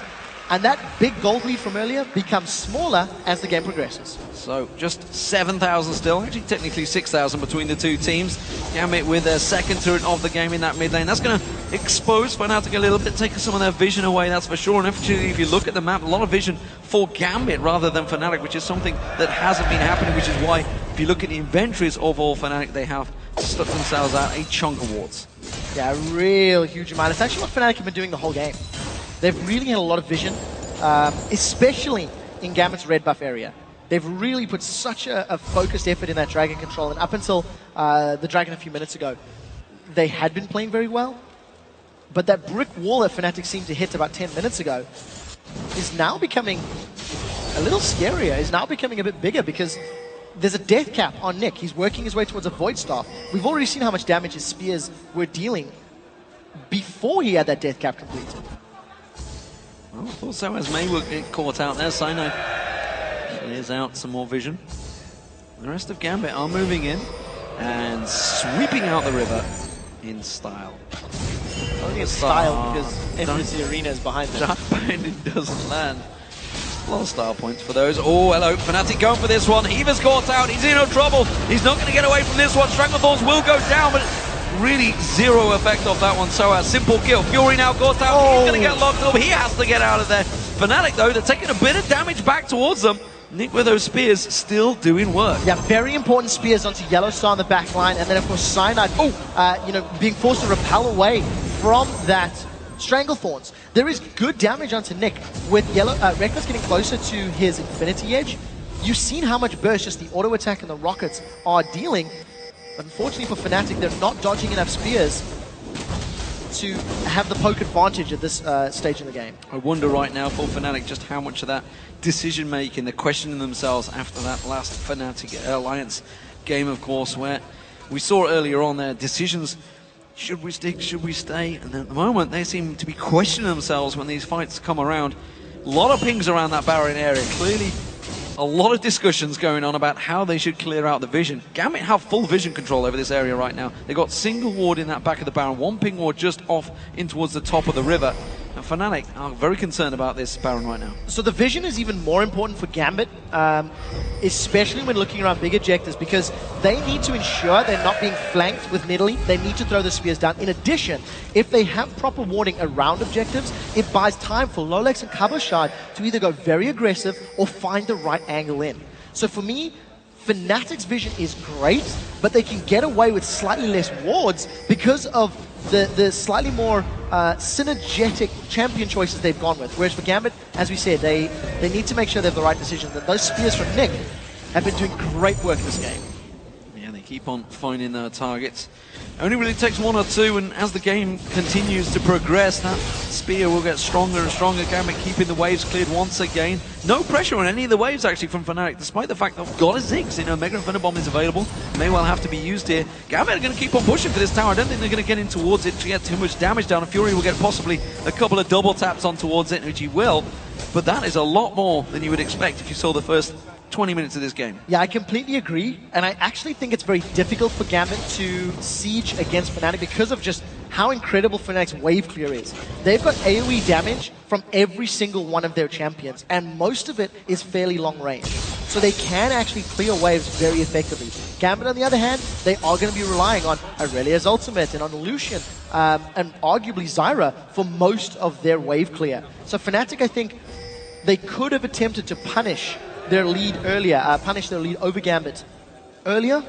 and that big gold lead from earlier becomes smaller as the game progresses. So just 7,000 still, actually technically 6,000 between the two teams. Gambit with their second turret of the game in that mid lane. That's going to expose Fnatic a little bit, take some of their vision away, that's for sure. And actually, if you look at the map, a lot of vision for Gambit rather than Fnatic, which is something that hasn't been happening, which is why, if you look at the inventories of all Fnatic, they have stuck themselves out a chunk of wards. Yeah, a real huge amount. It's actually what Fnatic have been doing the whole game. They've really had a lot of vision, especially in Gambit's red buff area. They've really put such a focused effort in that Dragon control, and up until the Dragon a few minutes ago, they had been playing very well. But that brick wall that Fnatic seemed to hit about 10 minutes ago is now becoming a little scarier, is now becoming a bit bigger, because there's a death cap on Nick. He's working his way towards a Void Staff. We've already seen how much damage his spears were dealing before he had that death cap completed. Well, I thought SOAS may get caught out there. Cyanide clears out some more vision. The rest of Gambit are moving in and sweeping out the river in style. Only in style because FNC Arena is behind them. Dark Binding doesn't land. A lot of style points for those. Oh, hello. Fnatic going for this one. Heaver's caught out. He's in no trouble. He's not going to get away from this one. Stranglethorns will go down, but really zero effect off that one. So a simple kill. Fury now caught out. Oh. He's going to get locked up. He has to get out of there. Fnatic, though, they're taking a bit of damage back towards them. Nick with those spears still doing work. Yeah, very important spears onto Yellowstar on the back line, and then of course Cyanide, being forced to repel away from that Stranglethorns. There is good damage onto Nick with Reckless getting closer to his Infinity Edge. You've seen how much burst just the auto attack and the rockets are dealing. But unfortunately for Fnatic, they're not dodging enough spears to have the poke advantage at this stage in the game. I wonder right now for Fnatic just how much of that decision making, they're questioning themselves after that last Fnatic Alliance game, of course, where we saw earlier on their decisions. Should we stick? Should we stay? And at the moment, they seem to be questioning themselves when these fights come around. A lot of pings around that Baron area. Clearly, a lot of discussions going on about how they should clear out the vision. Gambit have full vision control over this area right now. They've got single ward in that back of the Baron, one ping ward just off in towards the top of the river. And Fnatic are very concerned about this Baron right now. So the vision is even more important for Gambit, especially when looking around big objectives, because they need to ensure they're not being flanked with Nidalee. They need to throw the spears down. In addition, if they have proper warding around objectives, it buys time for Lolex and Kabashard to either go very aggressive or find the right angle in. So for me, Fnatic's vision is great, but they can get away with slightly less wards because of the slightly more synergetic champion choices they've gone with. Whereas for Gambit, as we said, they need to make sure they have the right decisions. And those spears from Nick have been doing great work this game. Yeah, they keep on finding their targets. Only really takes one or two, and as the game continues to progress, that spear will get stronger and stronger. Gambit keeping the waves cleared once again. No pressure on any of the waves actually from Fnatic, despite the fact that they've got a Ziggs. You know, Mega Inferno Bomb is available. May well have to be used here. Gambit are going to keep on pushing for this tower. I don't think they're going to get in towards it to get too much damage down. And Fury will get possibly a couple of double taps on towards it, which he will. But that is a lot more than you would expect if you saw the first 20 minutes of this game. Yeah, I completely agree, and I actually think it's very difficult for Gambit to siege against Fnatic because of just how incredible Fnatic's wave clear is. They've got AoE damage from every single one of their champions, and most of it is fairly long range. So they can actually clear waves very effectively. Gambit, on the other hand, they are going to be relying on Aurelia's ultimate and on Lucian, and arguably Zyra for most of their wave clear. So Fnatic, I think, they could have attempted to punish their lead earlier, punish their lead over Gambit earlier,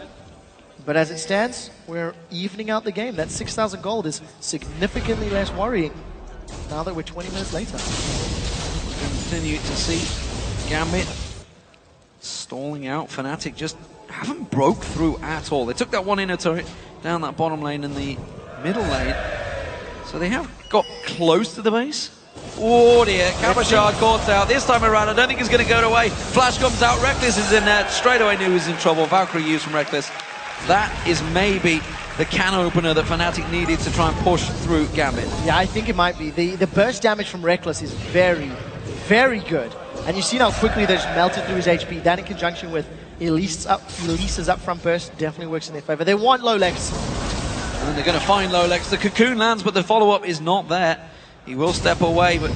but as it stands, we're evening out the game. That 6,000 gold is significantly less worrying now that we're 20 minutes later. We'll continue to see Gambit stalling out. Fnatic just haven't broke through at all. They took that one inner turret down that bottom lane and the middle lane, so they have got close to the base. Oh dear, Cabochard caught out. This time around, I don't think he's going to go away. Flash comes out, Reckless is in there. Straight away knew he was in trouble. Valkyrie used from Reckless. That is maybe the can opener that Fnatic needed to try and push through Gambit. Yeah, I think it might be. The burst damage from Reckless is very, very good. And you see how quickly they just melted through his HP. That in conjunction with Elise's upfront burst definitely works in their favor. They want Lolex. And they're going to find Lolex. The cocoon lands, but the follow-up is not there. He will step away, but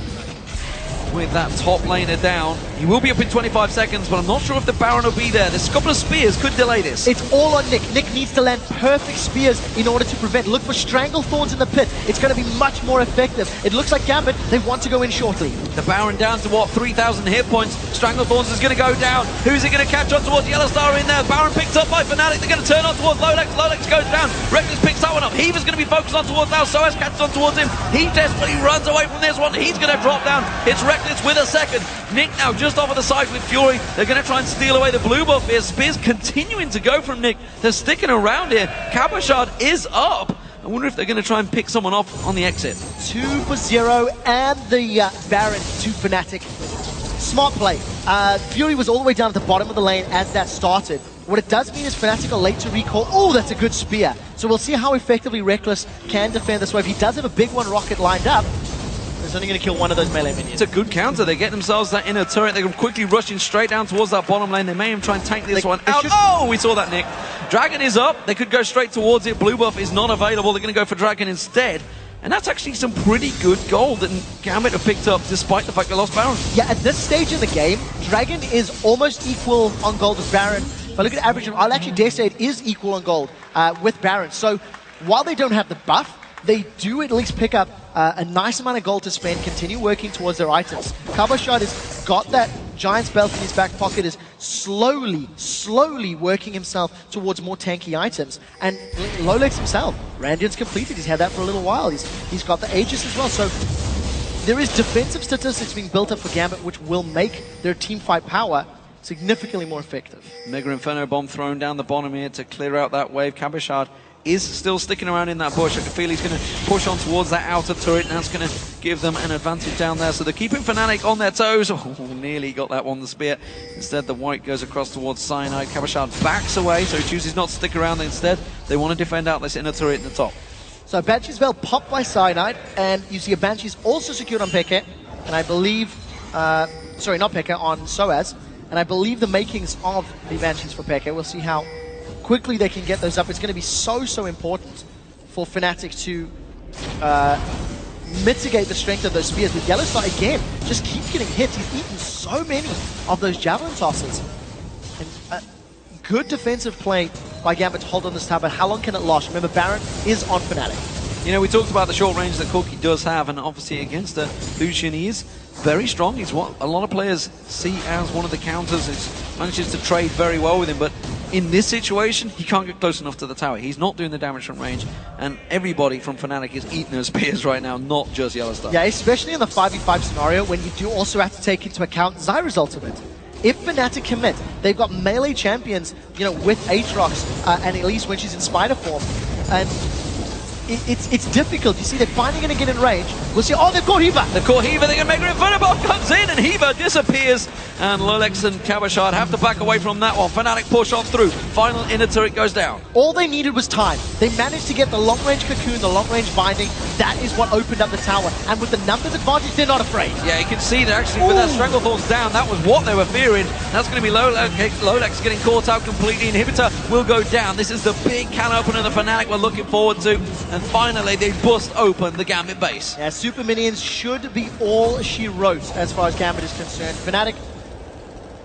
with that top laner down, he will be up in 25 seconds, but I'm not sure if the Baron will be there. This couple of spears could delay this. It's all on Nick. Nick needs to land perfect spears in order to prevent. Look for Strangle Thorns in the pit. It's going to be much more effective. It looks like Gambit, they want to go in shortly. The Baron down to what, 3,000 hit points. Strangle Thorns is going to go down. Who's he going to catch on towards? Yellow Star in there. Baron picked up by Fnatic. They're going to turn on towards Lolex. Lolex goes down. Reckless picks that one up. Heaver's going to be focused on towards now. Soaz catches on towards him. He desperately runs away from this one. He's going to drop down. It's Reckless with a second. Nick now just off of the side with Fury. They're going to try and steal away the blue buff here. Spears continuing to go from Nick. They're sticking around here. Cabochard is up. I wonder if they're going to try and pick someone off on the exit. 2 for 0 and the Baron to Fnatic. Smart play. Fury was all the way down at the bottom of the lane as that started. What it does mean is Fnatic are late to recall. Oh, that's a good spear. So we'll see how effectively Reckless can defend this wave. He does have a big one rocket lined up. He's only going to kill one of those melee minions. It's a good counter. They get themselves that inner turret. They're quickly rushing straight down towards that bottom lane. They may even try and tank this one out. Oh, we saw that, Nick. Dragon is up. They could go straight towards it. Blue buff is not available. They're going to go for Dragon instead. And that's actually some pretty good gold that Gambit have picked up despite the fact they lost Baron. Yeah, at this stage in the game, Dragon is almost equal on gold with Baron. If I look at average, I'll actually dare say it is equal on gold with Baron. So while they don't have the buff, they do at least pick up a nice amount of gold to spend, continue working towards their items. Cabochard has got that Giant's belt in his back pocket, is slowly working himself towards more tanky items. And Lolex himself, Radiant's completed. He's had that for a little while. He's got the Aegis as well. So there is defensive statistics being built up for Gambit, which will make their team fight power significantly more effective. Mega Inferno Bomb thrown down the bottom here to clear out that wave. Cabochard is still sticking around in that bush. I can feel he's going to push on towards that outer turret, and that's going to give them an advantage down there. So they're keeping Fnatic on their toes. Oh, nearly got that one, the spear. Instead, the white goes across towards Cyanide. Cabochard backs away, so he chooses not to stick around. Instead, they want to defend out this inner turret in the top. So Banshee's Veil popped by Cyanide, and you see a Banshee's also secured on Peke, and I believe, sorry, not Peke, on Soaz, and I believe the makings of the Banshees for Peke. We'll see how quickly they can get those up. It's going to be so important for Fnatic to mitigate the strength of those spears. With Yellowstar, again, just keeps getting hit. He's eaten so many of those javelin tosses. And good defensive play by Gambit to hold on this tower, but how long can it last? Remember, Baron is on Fnatic. You know, we talked about the short range that Corki does have, and obviously against Lucian, he is very strong. He's what a lot of players see as one of the counters. He manages to trade very well with him, but in this situation, he can't get close enough to the tower. He's not doing the damage from range, and everybody from Fnatic is eating those spears right now, not just Yellowstar. Yeah, especially in the 5v5 scenario, when you do also have to take into account Zyra's ultimate. If Fnatic commit, they've got melee champions, you know, with Aatrox and Elise when she's in spider form, and it's difficult. You see, they're finally going to get in range. We'll see. Oh, they've caught Hiva. They've caught Hiva. They're going to make her in front of Bob. Comes in, and Hiva disappears. And Lolex and Kabashard have to back away from that one. Fnatic push on through. Final inner turret goes down. All they needed was time. They managed to get the long-range cocoon, the long-range binding. That is what opened up the tower. And with the numbers advantage, they're not afraid. Yeah, you can see that actually with that Stranglethorns down, that was what they were fearing. That's going to be Lolex. Lolex getting caught out completely. Inhibitor will go down. This is the big can opener the Fnatic we're looking forward to. And finally, they bust open the Gambit base. Yeah, Super Minions should be all she wrote as far as Gambit is concerned. Fnatic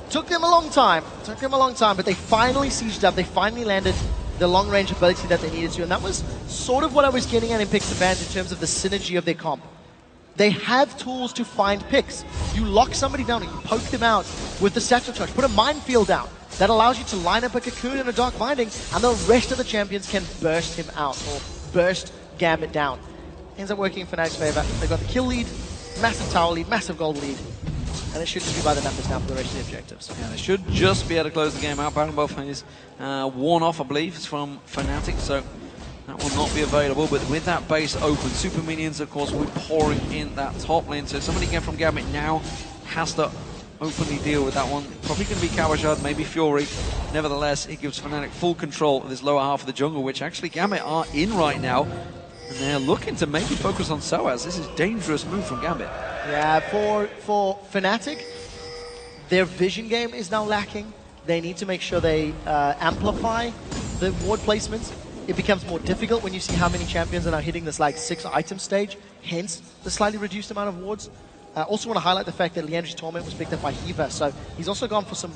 took them a long time, but they finally sieged up. They finally landed the long-range ability that they needed to, and that was sort of what I was getting at in Picks and Bans in terms of the synergy of their comp. They have tools to find picks. You lock somebody down and you poke them out with the satchel charge. Put a minefield down. That allows you to line up a cocoon and a dark binding, and the rest of the champions can burst him out or burst Gambit down. Ends up working in Fnatic's favor. They got the kill lead, massive tower lead, massive gold lead. And it should just be by the numbers now for the rest of the objectives. Yeah, they should just be able to close the game out. Baron buff is worn off, I believe. It's from Fnatic, so that will not be available. But with that base open, Super Minions, of course, will be pouring in that top lane. So somebody again from Gambit now has to openly deal with that one. Probably going to be Kabashard, maybe Fury. Nevertheless, it gives Fnatic full control of this lower half of the jungle, which actually Gambit are in right now. And they're looking to maybe focus on Soaz. This is a dangerous move from Gambit. Yeah, for Fnatic, their vision game is now lacking. They need to make sure they amplify the ward placements. It becomes more difficult when you see how many champions are now hitting this like 6-item stage, hence the slightly reduced amount of wards. I also want to highlight the fact that Liandry's Torment was picked up by Hiva, so he's also gone for some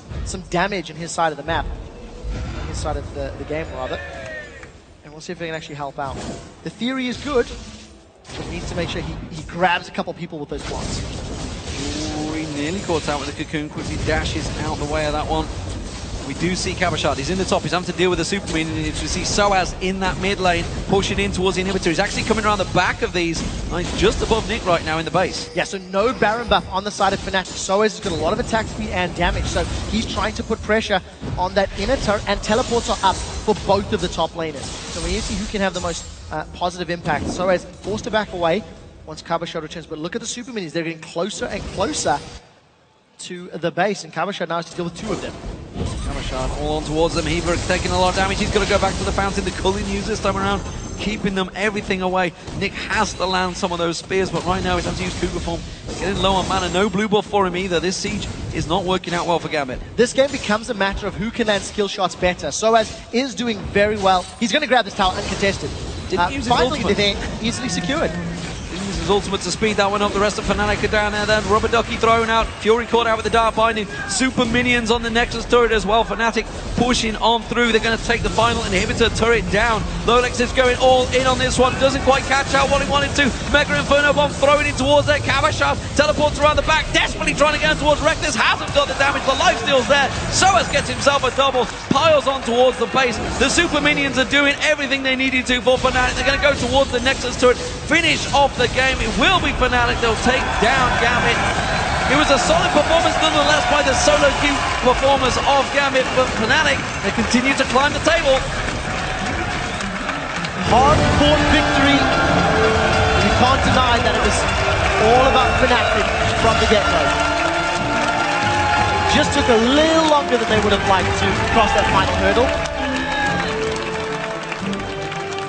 damage in his side of the map, his side of the game rather. And we'll see if he can actually help out. The theory is good, but he needs to make sure he grabs a couple people with those blocks. Ooh, he nearly caught out with the cocoon, quickly dashes out the way of that one. We do see Kabashard, he's in the top, he's having to deal with the Super Minions. We see Soaz in that mid lane, pushing in towards the inhibitor. He's actually coming around the back of these, and he's just above Nick right now in the base. Yeah, so no Baron buff on the side of Fnatic. Soaz has got a lot of attack speed and damage, so he's trying to put pressure on that inner turret, and teleports are up for both of the top laners. So we need to see who can have the most positive impact. Soaz forced to back away once Kabashard returns, but look at the Super Minions, they're getting closer and closer to the base, and Kabashard now has to deal with two of them. Kabashard all on towards them. Hiva taking a lot of damage. He's got to go back to the fountain. The Culling use this time around, keeping them everything away. Nick has to land some of those spears, but right now he's having to use Cougar form. Getting low on mana. No blue buff for him either. This siege is not working out well for Gambit. This game becomes a matter of who can land skill shots better. Soaz is doing very well. He's going to grab this tower uncontested. Didn't use his finally, ultimate. they're easily secured. Didn't use his ultimate to speed that one up. The rest of Fnatic are down there then. Rubber Ducky thrown out. Fury caught out with the Dark Binding. Super Minions on the Nexus turret as well. Fnatic pushing on through. They're going to take the final inhibitor turret down. Lolex is going all in on this one. Doesn't quite catch out what he wanted to. Mega Inferno Bomb throwing in towards there. Kabashard teleports around the back. Desperately trying to get towards Reckless. Hasn't got the damage. The lifesteal's there. Soaz gets himself a double. Piles on towards the base. The Super Minions are doing everything they needed to for Fnatic. They're going to go towards the Nexus turret. Finish off the game. It will be Fnatic. They'll take down Gambit. It was a solid performance nonetheless by the solo queue performers of Gambit, but Fnatic, they continue to climb the table. Hard-fought victory. You can't deny that it was all about Fnatic from the get-go. Just took a little longer than they would have liked to cross that final hurdle.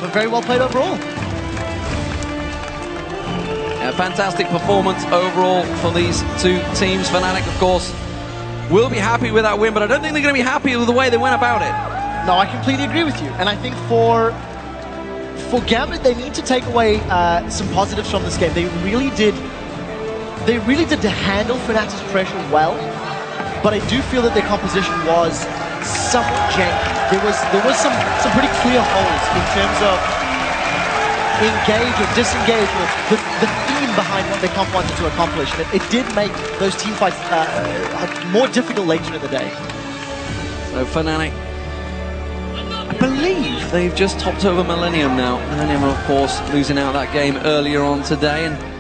But very well played overall. A fantastic performance overall for these two teams. Fnatic, of course, will be happy with that win, but I don't think they're going to be happy with the way they went about it. No, I completely agree with you. And I think for Gambit, they need to take away some positives from this game. They really did to handle Fnatic's pressure well, but I do feel that their composition was somewhat janky. There was some pretty clear holes in terms of engage or disengage, or the theme behind what they wanted to accomplish. And it did make those team fights more difficult later in the day. So Fnatic I believe they've just topped over Millennium now. Millennium are, of course, losing out that game earlier on today, and